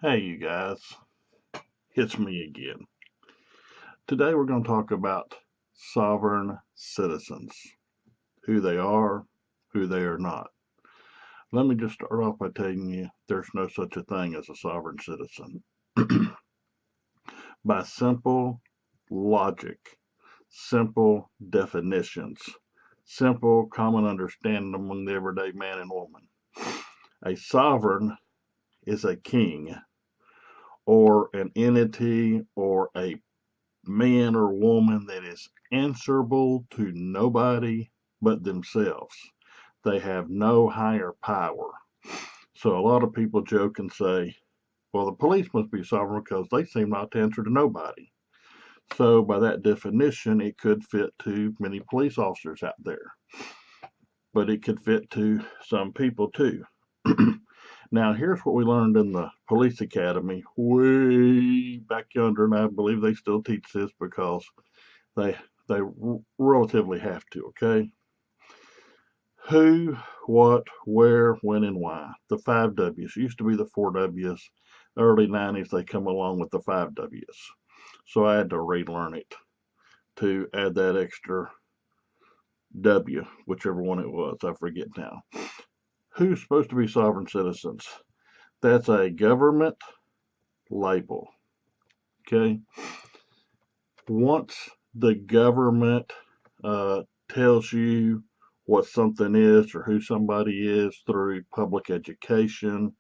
Hey, you guys, it's me again. Today we're going to talk about sovereign citizens, who they are, who they are not. Let me just start off by telling you there's no such a thing as a sovereign citizen. By simple logic, simple definitions, simple common understanding among the everyday man and woman, a sovereign is a king or an entity or a man or woman that is answerable to nobody but themselves. They have no higher power. So a lot of people joke and say, well, the police must be sovereign because they seem not to answer to nobody. So by that definition, it could fit to many police officers out there, but it could fit to some people too. Now, here's what we learned in the police academy way back yonder, and I believe they still teach this because they they relatively have to. Okay, who, what, where, when, and why. The 5 W's used to be the 4 W's. Early 90s, they come along with the 5 W's. So I had to relearn it to add that extra W, whichever one it was. I forget now. Who's supposed to be sovereign citizens? That's a government label. Okay. Once the government tells you what something is or who somebody is through public education,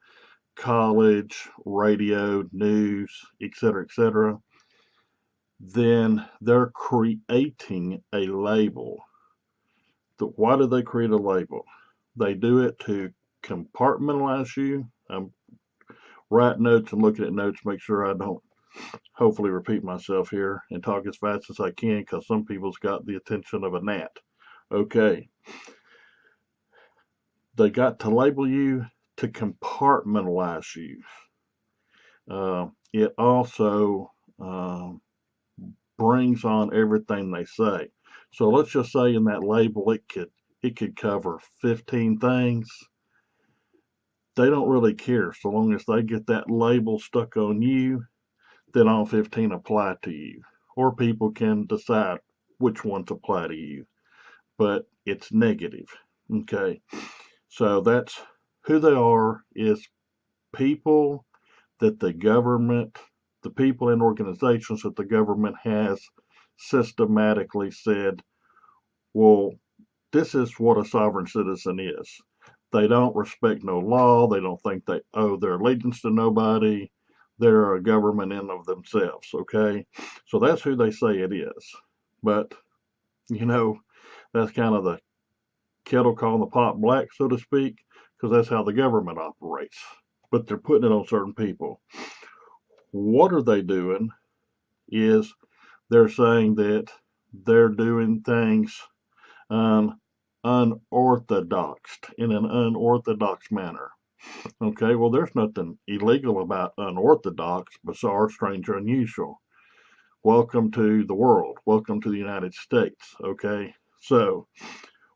college, radio, news, etc., then they're creating a label. Why do they create a label? They do it to compartmentalize you. I'm writing notes and looking at notes, make sure I don't hopefully repeat myself here and talk as fast as I can because some people's got the attention of a gnat. Okay. They got to label you to compartmentalize you. It also brings on everything they say. So let's just say in that label it could cover 15 things. They don't really care so long as they get that label stuck on you, then all 15 apply to you. Or people can decide which ones apply to you. But it's negative. Okay. So that's who they are, is people that the government, the people and organizations that the government has systematically said, well, this is what a sovereign citizen is. They don't respect no law. They don't think they owe their allegiance to nobody. They're a government in of themselves. Okay. So that's who they say it is. But, you know, that's kind of the kettle calling the pot black, so to speak, because that's how the government operates. But they're putting it on certain people. What are they doing is they're saying that they're doing things unorthodox, in an unorthodox manner. Okay, well, there's nothing illegal about unorthodox, bizarre, strange, or unusual. Welcome to the world. Welcome to the United States. Okay, so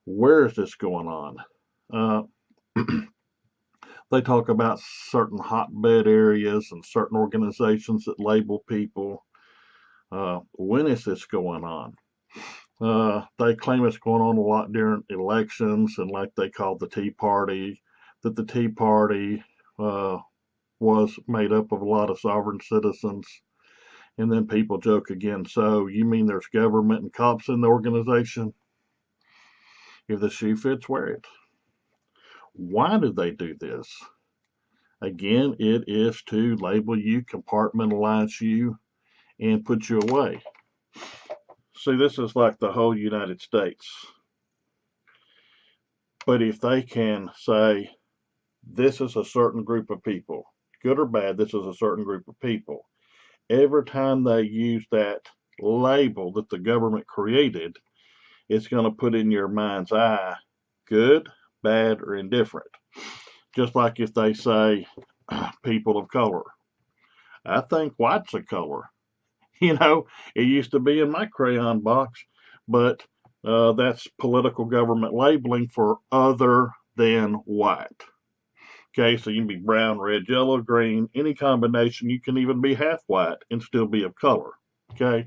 where is this going on? They talk about certain hotbed areas and certain organizations that label people. When is this going on? They claim it's going on a lot during elections, and like they called the Tea Party, that the Tea Party was made up of a lot of sovereign citizens. And then people joke again, so you mean there's government and cops in the organization? If the shoe fits, wear it. Why do they do this? Again, it is to label you, compartmentalize you, and put you away. See, this is like the whole United States. But if they can say, this is a certain group of people, good or bad, this is a certain group of people, every time they use that label that the government created, it's going to put in your mind's eye good, bad, or indifferent. Just like if they say people of color. I think white's a color. It used to be in my crayon box, but that's political government labeling for other than white. Okay, so you can be brown, red, yellow, green, any combination. You can even be half white and still be of color. Okay,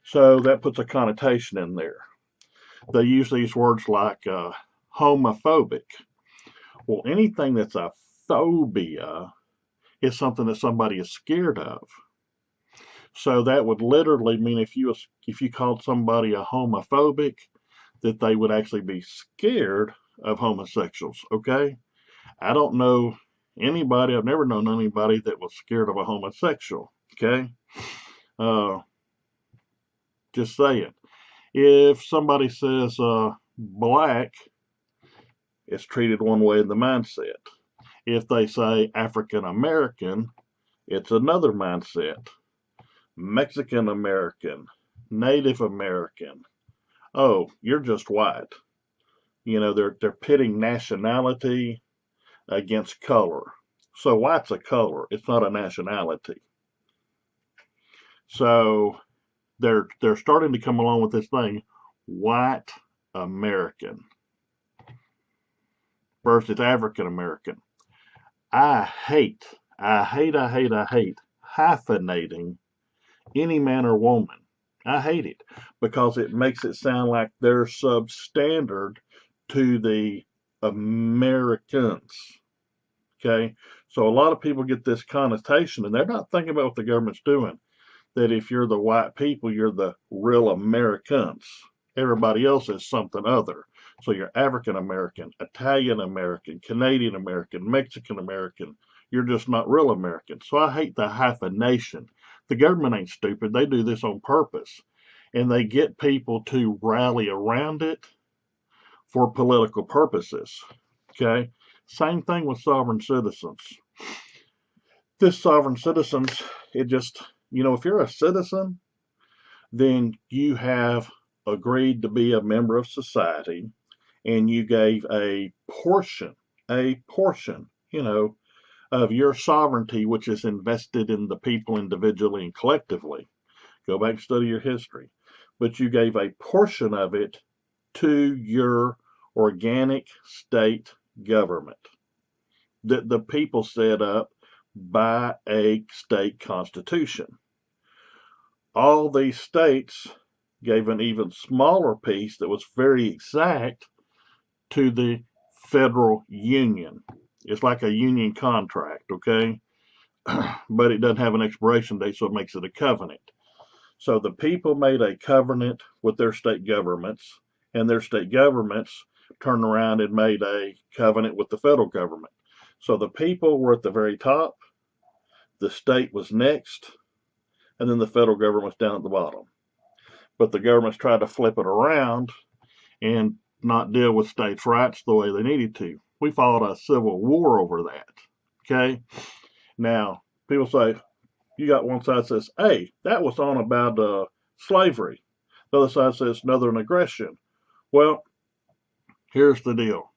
so that puts a connotation in there. They use these words like homophobic. Well, anything that's a phobia is something that somebody is scared of. So that would literally mean if you called somebody a homophobic, that they would actually be scared of homosexuals. Okay, I don't know anybody. I've never known anybody that was scared of a homosexual. Okay, uh, just saying. If somebody says black, it's treated one way in the mindset. If they say African American, it's another mindset. Mexican American, Native American. Oh, you're just white. You know, they're pitting nationality against color. So white's a color, it's not a nationality. So they're starting to come along with this thing, white American versus African American. I hate hyphenating any man or woman. I hate it because it makes it sound like they're substandard to the Americans. Okay, so a lot of people get this connotation and they're not thinking about what the government's doing. That if you're the white people, you're the real Americans. Everybody else is something other. So you're African American, Italian American, Canadian American, Mexican American. You're just not real American. So I hate the hyphenation. The government ain't stupid. They do this on purpose. And they get people to rally around it for political purposes. Okay? Same thing with sovereign citizens. This sovereign citizens, it just, if you're a citizen, then you have agreed to be a member of society and you gave a portion, of your sovereignty, which is invested in the people individually and collectively. Go back and study your history. But you gave a portion of it to your organic state government that the people set up by a state constitution. All these states gave an even smaller piece that was very exact to the federal union. It's like a union contract, okay? But it doesn't have an expiration date, so it makes it a covenant. So the people made a covenant with their state governments, and their state governments turned around and made a covenant with the federal government. So the people were at the very top, the state was next, and then the federal government was down at the bottom. But the governments tried to flip it around and not deal with states' rights the way they needed to. We fought a civil war over that. Okay? Now, people say, you got one side says, hey, that was on about slavery. The other side says northern aggression. Well, here's the deal.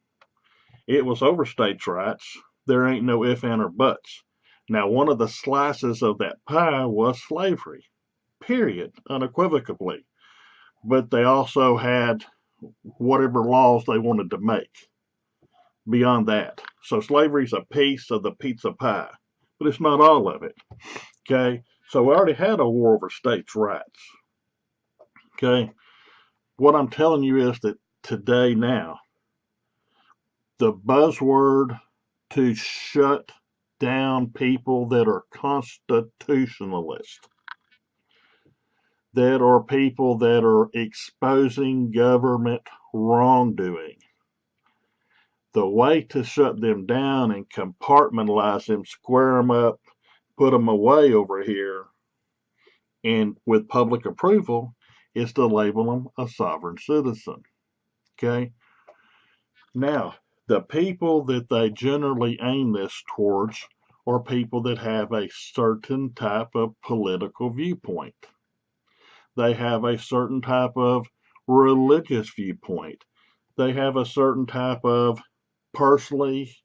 It was over states' rights. There ain't no if, and, or buts. Now, one of the slices of that pie was slavery, period, unequivocally. But they also had whatever laws they wanted to make beyond that. So slavery's a piece of the pizza pie, but it's not all of it. Okay, so we already had a war over states' rights. Okay, what I'm telling you is that today now, the buzzword to shut down people that are constitutionalists, that are people that are exposing government wrongdoing. The way to shut them down and compartmentalize them, square them up, put them away over here, and with public approval, is to label them a sovereign citizen. Okay? Now, the people that they generally aim this towards are people that have a certain type of political viewpoint. They have a certain type of religious viewpoint. They have a certain type of personally,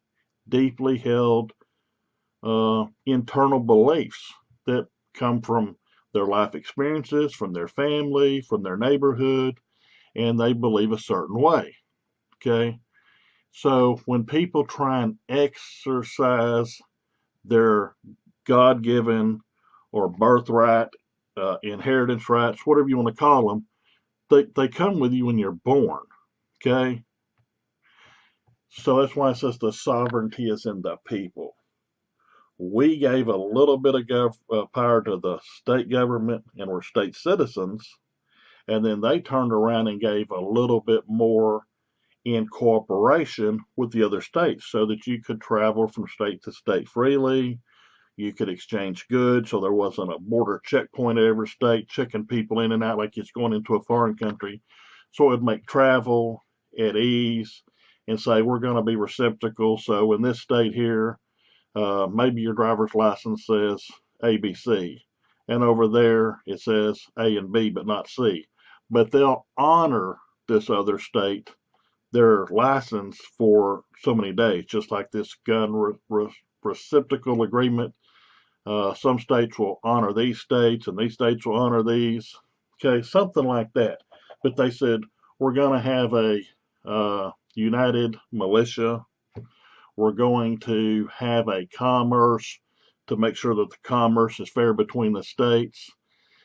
deeply held internal beliefs that come from their life experiences, from their family, from their neighborhood, and they believe a certain way. Okay? So when people try and exercise their God-given or birthright, inheritance rights, whatever you want to call them, they come with you when you're born. Okay? So that's why it says the sovereignty is in the people. We gave a little bit of power to the state government and we're state citizens, and then they turned around and gave a little bit more in cooperation with the other states so that you could travel from state to state freely. You could exchange goods, so there wasn't a border checkpoint at every state checking people in and out like it's going into a foreign country. So it would make travel at ease and say, we're going to be reciprocal. So in this state here, maybe your driver's license says ABC, and over there it says A and B, but not C. But they'll honor this other state their license for so many days, just like this gun reciprocal agreement. Some states will honor these states, and these states will honor these. Okay, something like that. But they said we're going to have a united militia. We're going to have a commerce to make sure that the commerce is fair between the states.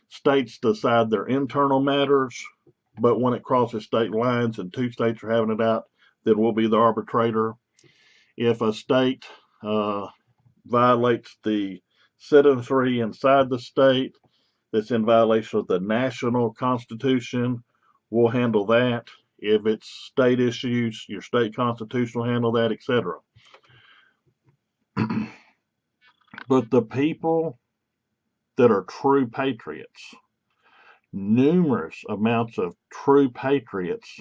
States decide their internal matters, but when it crosses state lines and two states are having it out, then we'll be the arbitrator. If a state violates the citizenry inside the state that's in violation of the national constitution, we'll handle that. If it's state issues, your state constitution will handle that, etc. But the people that are true patriots, numerous amounts of true patriots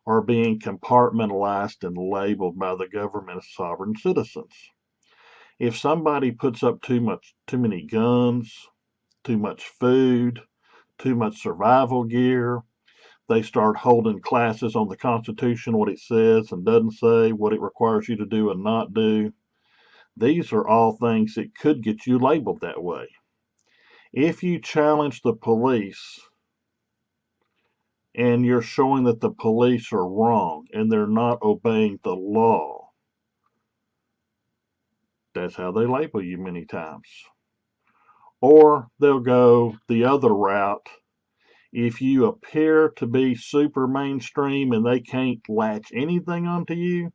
are being compartmentalized and labeled by the government as sovereign citizens. If somebody puts up too many guns, too much food, too much survival gear, they start holding classes on the Constitution, what it says and doesn't say, what it requires you to do and not do. These are all things that could get you labeled that way. If you challenge the police and you're showing that the police are wrong and they're not obeying the law, that's how they label you many times. Or they'll go the other route. If you appear to be super mainstream and they can't latch anything onto you,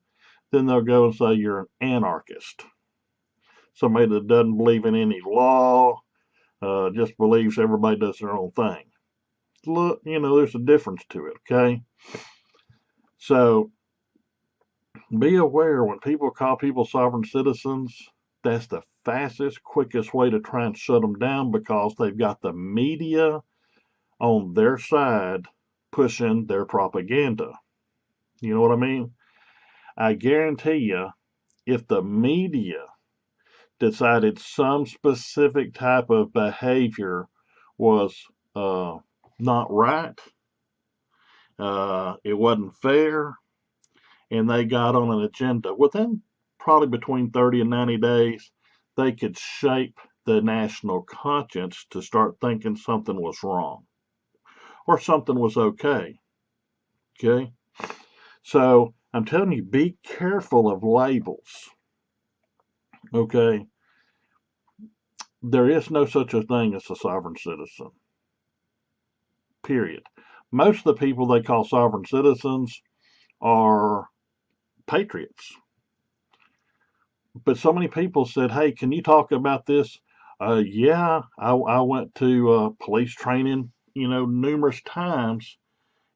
then they'll go and say you're an anarchist. Somebody that doesn't believe in any law, just believes everybody does their own thing. Look, there's a difference to it, okay? So be aware when people call people sovereign citizens, that's the fastest, quickest way to try and shut them down because they've got the media on their side pushing their propaganda. You know what I mean? I guarantee you, if the media decided some specific type of behavior was not right, it wasn't fair, and they got on an agenda, within probably between 30 and 90 days, they could shape the national conscience to start thinking something was wrong or something was okay. Okay? So I'm telling you, be careful of labels. Okay? There is no such a thing as a sovereign citizen. Period. Most of the people they call sovereign citizens are patriots. But so many people said, hey, can you talk about this? Yeah, I went to police training, numerous times,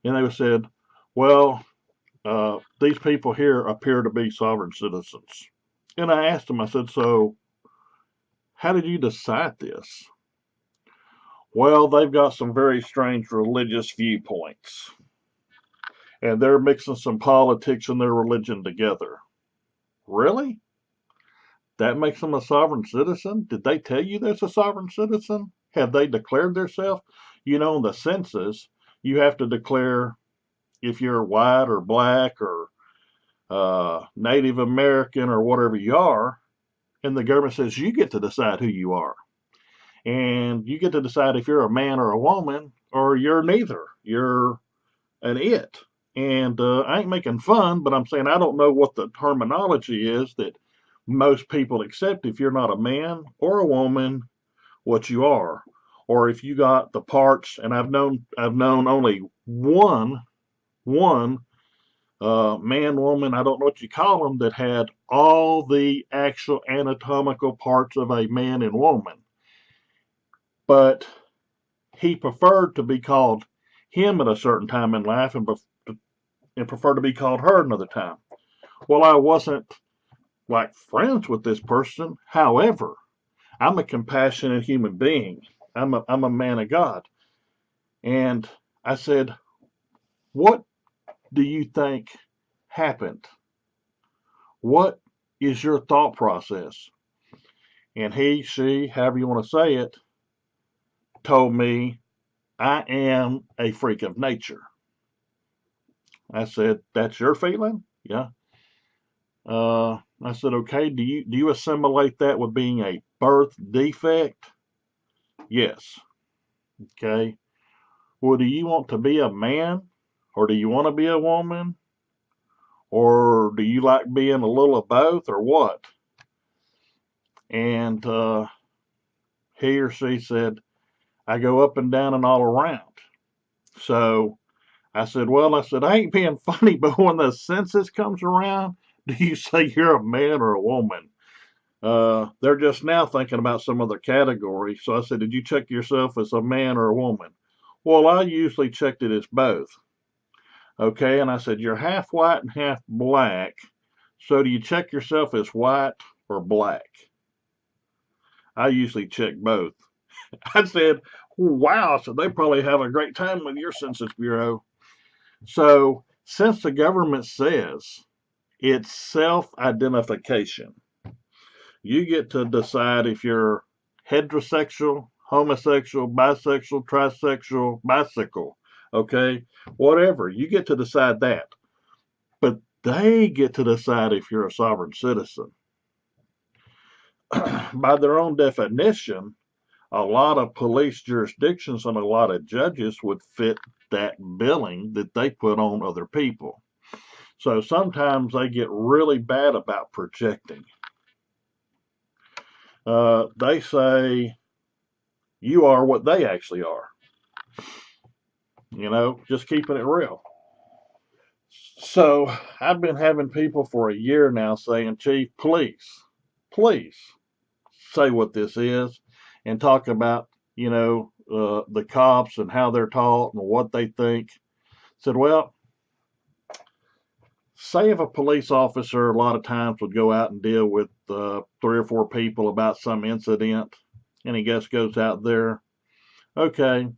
and they said, well, these people here appear to be sovereign citizens. And I asked them, I said, so how did you decide this? Well, they've got some very strange religious viewpoints, and they're mixing some politics and their religion together. Really? That makes them a sovereign citizen? Did they tell you there's a sovereign citizen? Have they declared themselves? In the census, you have to declare if you're white or black or Native American or whatever you are, and the government says you get to decide who you are. And you get to decide if you're a man or a woman, or you're neither. You're an it. And I ain't making fun, but I'm saying I don't know what the terminology is that most people accept if you're not a man or a woman, what you are. Or if you got the parts, and I've known only one man, woman, I don't know what you call them, that had all the actual anatomical parts of a man and woman. But he preferred to be called him at a certain time in life and preferred to be called her another time. Well, I wasn't like friends with this person. However, I'm a compassionate human being. I'm a man of God. And I said, what do you think happened? What is your thought process? And he, she, however you want to say it, told me I am a freak of nature. I said, that's your feeling? Yeah. I said, okay, do you assimilate that with being a birth defect? Yes. Okay. Well, do you want to be a man or do you want to be a woman? Or do you like being a little of both or what? And he or she said, I go up and down and all around. So I said, well, I ain't being funny, but when the census comes around, do you say you're a man or a woman? They're just now thinking about some other category. So I said, did you check yourself as a man or a woman? Well, I usually checked it as both. Okay, and I said, you're half white and half black. So do you check yourself as white or black? I usually check both. I said, wow, so they probably have a great time with your Census Bureau. So since the government says it's self-identification, you get to decide if you're heterosexual, homosexual, bisexual, trisexual, bicycle, okay? Whatever. You get to decide that. But they get to decide if you're a sovereign citizen. By their own definition, a lot of police jurisdictions and a lot of judges would fit that billing that they put on other people. So sometimes they get really bad about projecting. They say you are what they actually are. Just keeping it real. So I've been having people for a year now saying, Chief, please say what this is and talk about, the cops and how they're taught and what they think. Said, well, say if a police officer a lot of times would go out and deal with 3 or 4 people about some incident and he just goes out there, okay,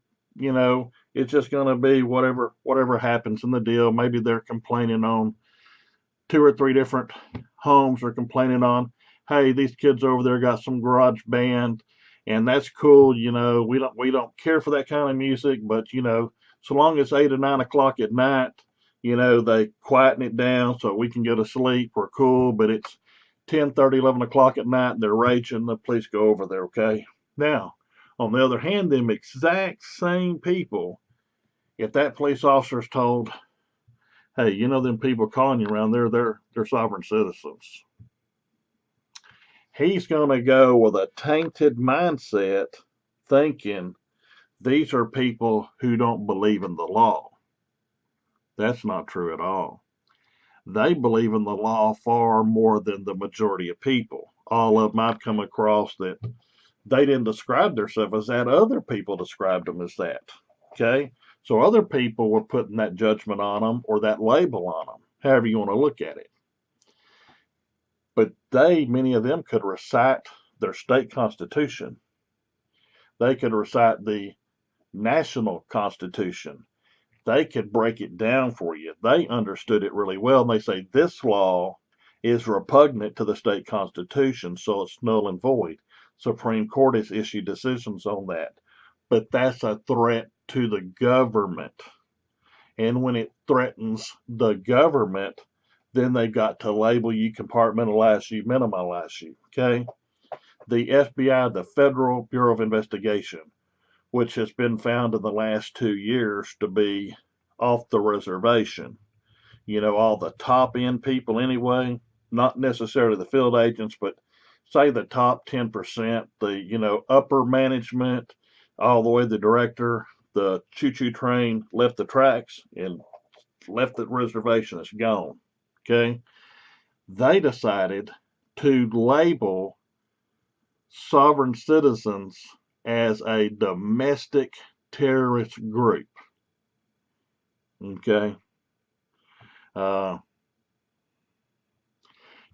it's just going to be whatever happens in the deal. Maybe they're complaining on 2 or 3 different homes are complaining on, hey, these kids over there got some garage band, and that's cool. We don't care for that kind of music, but so long as 8 or 9 o'clock at night, they quieten it down so we can go to sleep. We're cool, but it's 10:30, 11 o'clock at night, and they're raging. The police go over there, okay? Now, on the other hand, them exact same people, if that police officer is told, hey, them people calling you around there, they're sovereign citizens. He's going to go with a tainted mindset thinking these are people who don't believe in the law. That's not true at all. They believe in the law far more than the majority of people. All of them I've come across that they didn't describe themselves as that. Other people described them as that. Okay? So other people were putting that judgment on them or that label on them, however you want to look at it. But many of them could recite their state constitution. They could recite the national constitution. They could break it down for you. They understood it really well. And they say this law is repugnant to the state constitution, so it's null and void. Supreme Court has issued decisions on that. But that's a threat to the government. And when it threatens the government, then they've got to label you, compartmentalize you, minimize you, okay? The FBI, the Federal Bureau of Investigation, which has been found in the last 2 years to be off the reservation. all the top end people anyway, not necessarily the field agents, but say the top 10%, the upper management, all the way to the director, the choo-choo train left the tracks and left the reservation. It's gone. Okay. They decided to label sovereign citizens as a domestic terrorist group. Okay. Uh,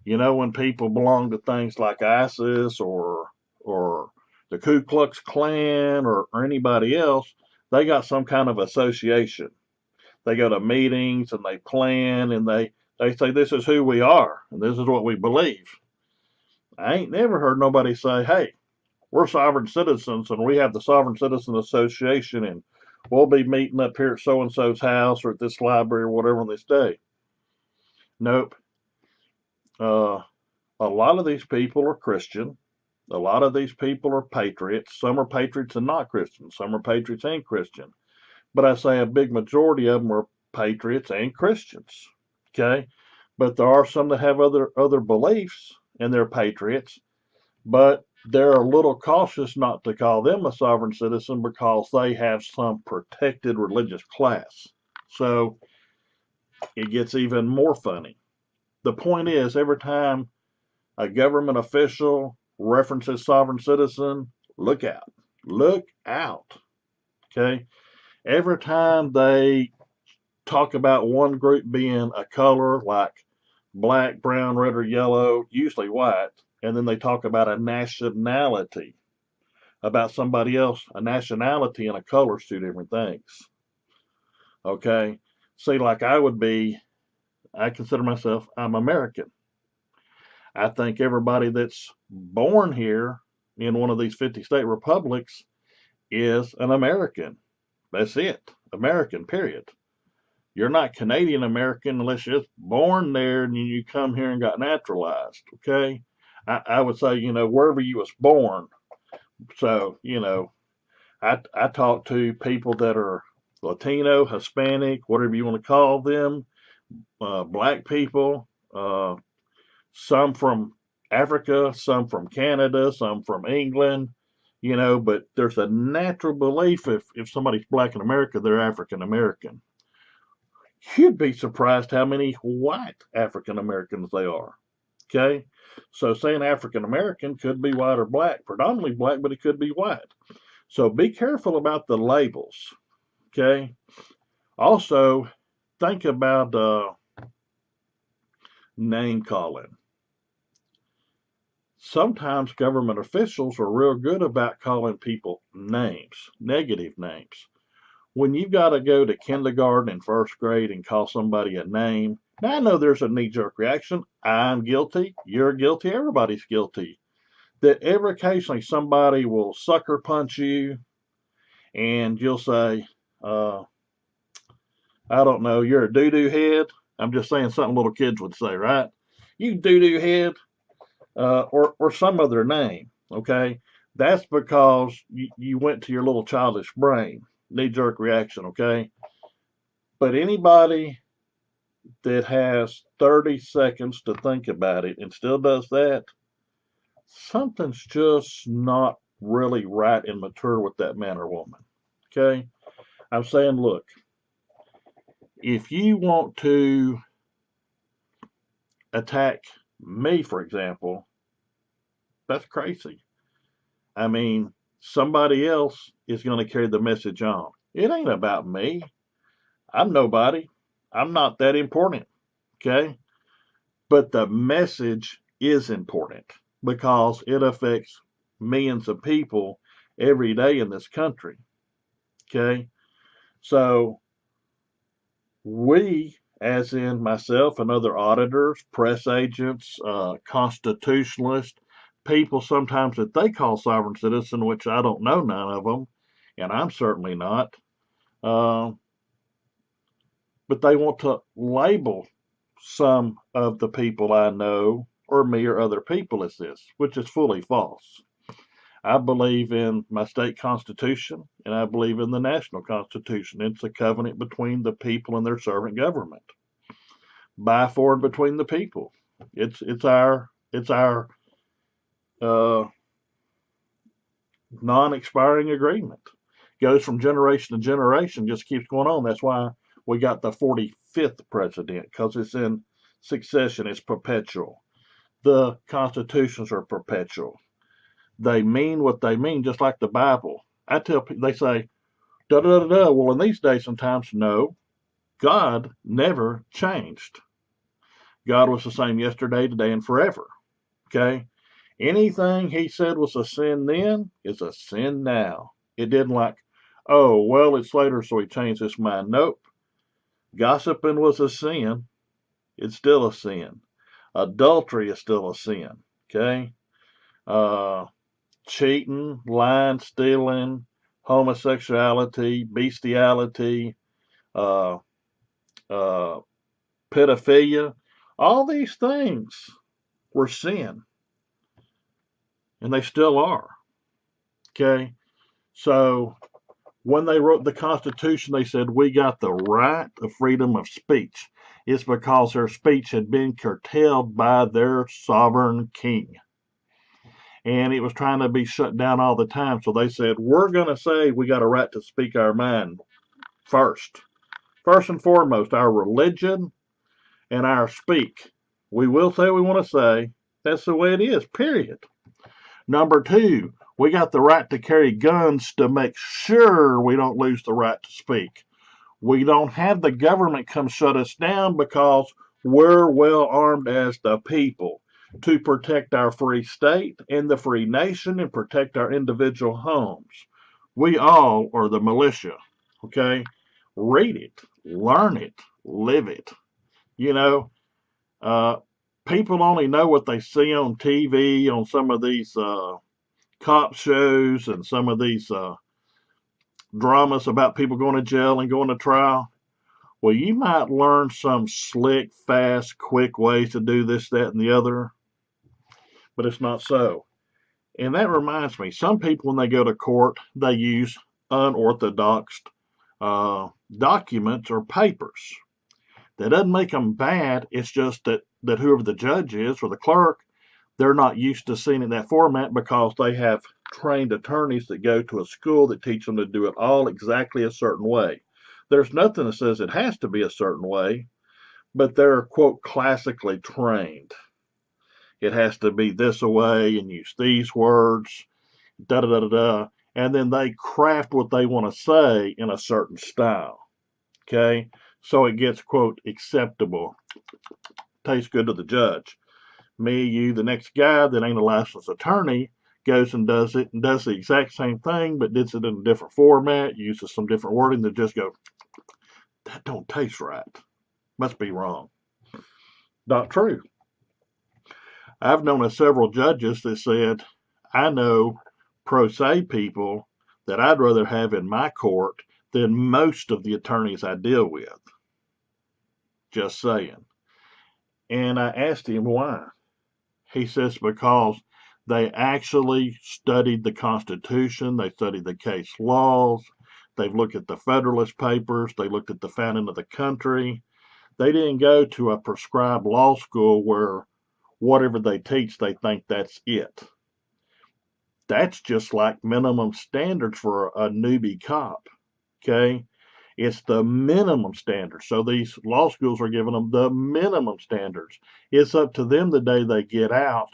when people belong to things like ISIS or the Ku Klux Klan or anybody else, they got some kind of association. They go to meetings and they plan and they say this is who we are and this is what we believe. I ain't never heard nobody say, hey, we're sovereign citizens and we have the Sovereign Citizen Association and we'll be meeting up here at so and so's house or at this library or whatever on this day. Nope. A lot of these people are Christian. A lot of these people are patriots. Some are patriots and not Christian. Some are patriots and Christian. But I say a big majority of them are patriots and Christians. Okay? But there are some that have other beliefs and they're patriots. But they're a little cautious not to call them a sovereign citizen because they have some protected religious class. So it gets even more funny. The point is, every time a government official references sovereign citizen, look out. Look out. Okay? Every time they talk about one group being a color like black, brown, red, or yellow, usually white, and then they talk about a nationality, about somebody else, a nationality and a color is two different things. Okay? See, like I consider myself, I'm American. I think everybody that's born here in one of these 50 state republics is an American. That's it. American, period. You're not Canadian American unless you're just born there and you come here and got naturalized. Okay. I would say, wherever you was born. So, I talk to people that are Latino, Hispanic, whatever you want to call them, black people, some from Africa, some from Canada, some from England, but there's a natural belief if somebody's black in America, they're African American. You'd be surprised how many white African Americans they are. Okay? So saying African American could be white or black, predominantly black, but it could be white. So be careful about the labels. Okay? Also, think about name calling. Sometimes government officials are real good about calling people names, negative names. When you've got to go to kindergarten and first grade and call somebody a name, now I know there's a knee-jerk reaction. I'm guilty. You're guilty. Everybody's guilty. That every occasionally somebody will sucker punch you and you'll say, I don't know, you're a doo-doo head. I'm just saying something little kids would say, right? You doo-doo head. Or some other name, okay? That's because you went to your little childish brain, knee-jerk reaction, okay? But anybody that has 30 seconds to think about it and still does that, something's just not really right and mature with that man or woman, okay? I'm saying, look, if you want to attack me, for example, that's crazy. I mean, somebody else is going to carry the message on. It ain't about me. I'm nobody. I'm not that important. Okay. But the message is important because it affects millions of people every day in this country. Okay. So we, as in myself and other auditors, press agents, constitutionalists, people sometimes that they call sovereign citizen, which I don't know none of them, and I'm certainly not. But they want to label some of the people I know or me or other people as this, which is fully false. I believe in my state constitution and I believe in the national constitution. It's a covenant between the people and their servant government. by, for, and between the people. It's our uh, non-expiring agreement. Goes from generation to generation, just keeps going on. That's why we got the 45th president, because it's in succession. It's perpetual. The constitutions are perpetual. They mean what they mean, just like the Bible. I tell people, they say, da da da da. Well, in these days and times, no, God never changed. God was the same yesterday, today, and forever. Okay? Anything he said was a sin then is a sin now. It didn't like, oh, well, it's later, so he changed his mind. Nope. Gossiping was a sin. It's still a sin. Adultery is still a sin. Okay? Uh, Cheating, lying, stealing, homosexuality, bestiality, uh, uh, pedophilia, all these things were sin, and they still are. Okay? So when they wrote the Constitution, they said we got the right of freedom of speech. It's because their speech had been curtailed by their sovereign king. And it was trying to be shut down all the time. So they said, we're going to say we got a right to speak our mind first. First and foremost, our religion and our speak. We will say what we want to say. That's the way it is, period. Number two, we got the right to carry guns to make sure we don't lose the right to speak. We don't have the government come shut us down because we're well armed as the people to protect our free state and the free nation and protect our individual homes. We all are the militia, okay? Read it, learn it, live it. You know, people only know what they see on TV, on some of these cop shows and some of these dramas about people going to jail and going to trial. Well, you might learn some slick, fast, quick ways to do this, that, and the other, but it's not so. And that reminds me, some people, when they go to court, they use unorthodox documents or papers. That doesn't make them bad. It's just that whoever the judge is or the clerk, they're not used to seeing it in that format because they have trained attorneys that go to a school that teach them to do it all exactly a certain way. There's nothing that says it has to be a certain way, but they're, quote, classically trained. It has to be this way and use these words, da da da da da, and then they craft what they want to say in a certain style. Okay? So it gets, quote, acceptable, tastes good to the judge. Me, you, the next guy that ain't a licensed attorney goes and does it and does the exact same thing, but does it in a different format, uses some different wording that just go, that don't taste right. Must be wrong. Not true. I've known of several judges that said, I know pro se people that I'd rather have in my court than most of the attorneys I deal with. Just saying. And I asked him why. He says because they actually studied the Constitution, they studied the case laws, they've looked at the Federalist Papers, they looked at the founding of the country. They didn't go to a prescribed law school where whatever they teach, they think that's it. That's just like minimum standards for a newbie cop. Okay? It's the minimum standards. So these law schools are giving them the minimum standards. It's up to them the day they get out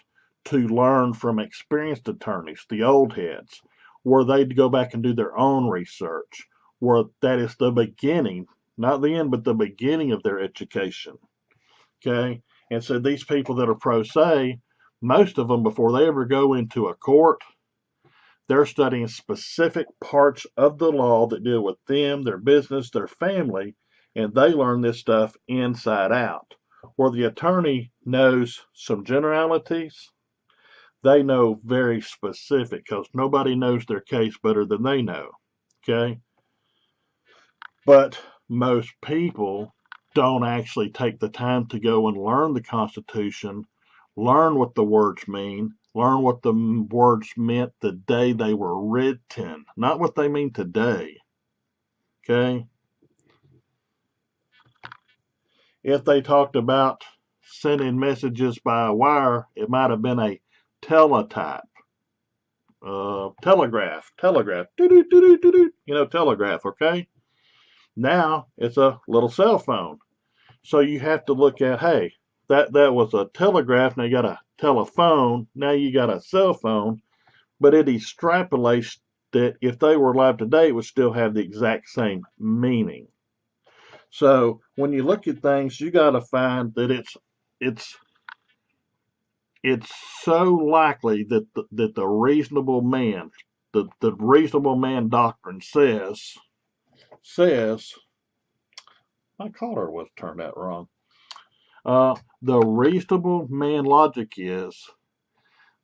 to learn from experienced attorneys, the old heads, where they'd go back and do their own research, where that is the beginning, not the end, but the beginning of their education. Okay? And so these people that are pro se, most of them, before they ever go into a court, they're studying specific parts of the law that deal with them, their business, their family, and they learn this stuff inside out. Where the attorney knows some generalities, they know very specific because nobody knows their case better than they know. Okay? But most people don't actually take the time to go and learn the Constitution, learn what the words mean, learn what the words meant the day they were written, not what they mean today. Okay? If they talked about sending messages by a wire, it might have been a teletype, telegraph, telegraph, okay? Now it's a little cell phone. So you have to look at, hey, that was a telegraph, now you got a telephone, now you got a cell phone, but it extrapolates that if they were alive today, it would still have the exact same meaning. So when you look at things, you got to find that it's it's so likely that the reasonable man, the reasonable man doctrine says my collar was turned out wrong. The reasonable man logic is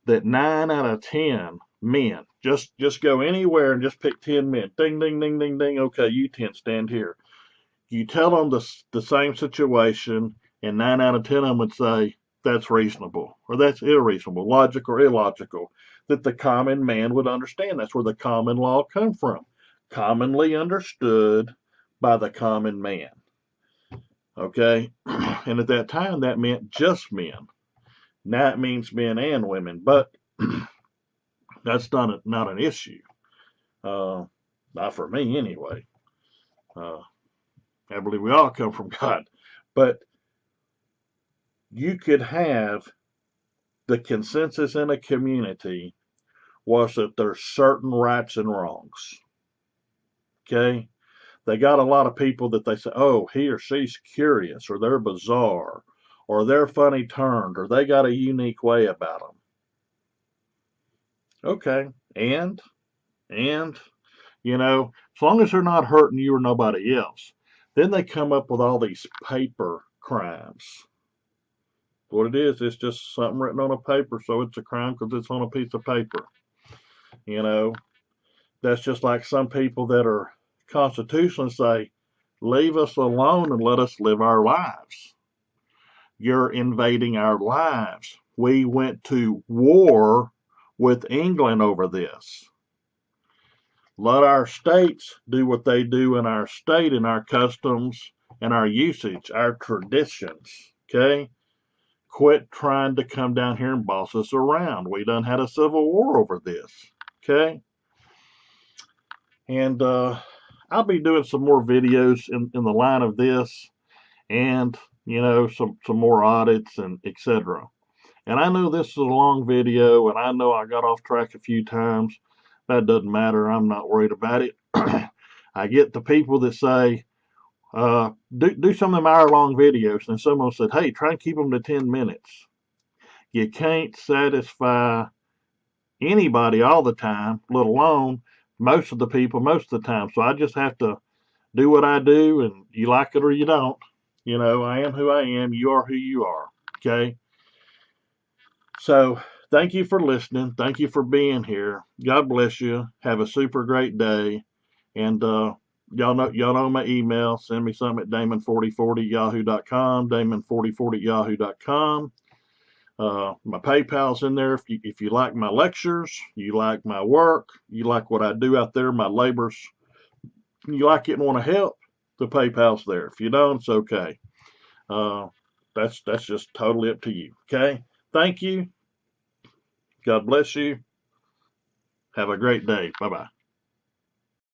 that 9 out of 10 men, just go anywhere and just pick 10 men. Ding, ding, ding, ding, ding. Okay, you 10 stand here. You tell them the same situation, and 9 out of 10 of them would say that's reasonable or that's irreasonable, logical or illogical, that the common man would understand. That's where the common law come from, commonly understood by the common man. Okay, and at that time that meant just men. Now it means men and women, but that's not an issue. Not for me anyway. I believe we all come from God, but you could have the consensus in a community was that there's certain rights and wrongs. Okay, they got a lot of people that they say, oh, he or she's curious, or they're bizarre, or they're funny turned, or they got a unique way about them. Okay, and as long as they're not hurting you or nobody else, then they come up with all these paper crimes. What it is, it's just something written on a paper, so it's a crime because it's on a piece of paper. That's just like some people that are constitutionalists say, leave us alone and let us live our lives. You're invading our lives. We went to war with England over this. Let our states do what they do in our state, and our customs and our usage, our traditions. Okay? Quit trying to come down here and boss us around. We done had a civil war over this. Okay? And I'll be doing some more videos in the line of this, and some more audits and etc. And I know this is a long video, and I know I got off track a few times. That doesn't matter. I'm not worried about it. I get the people that say, do some of them hour-long videos, and someone said, hey, try and keep them to 10 minutes. You can't satisfy anybody all the time, let alone most of the people most of the time. So I just have to do what I do, and you like it or you don't. I am who I am. You are who you are. Okay? So thank you for listening. Thank you for being here. God bless you. Have a super great day. And y'all know my email. Send me something at Daymond4040@yahoo.com. Daymond4040@yahoo.com. My PayPal's in there. If you like my lectures, you like my work, you like what I do out there, my labors, you like it and want to help, the PayPal's there. If you don't, it's okay. That's just totally up to you. Okay? Thank you. God bless you. Have a great day. Bye-bye.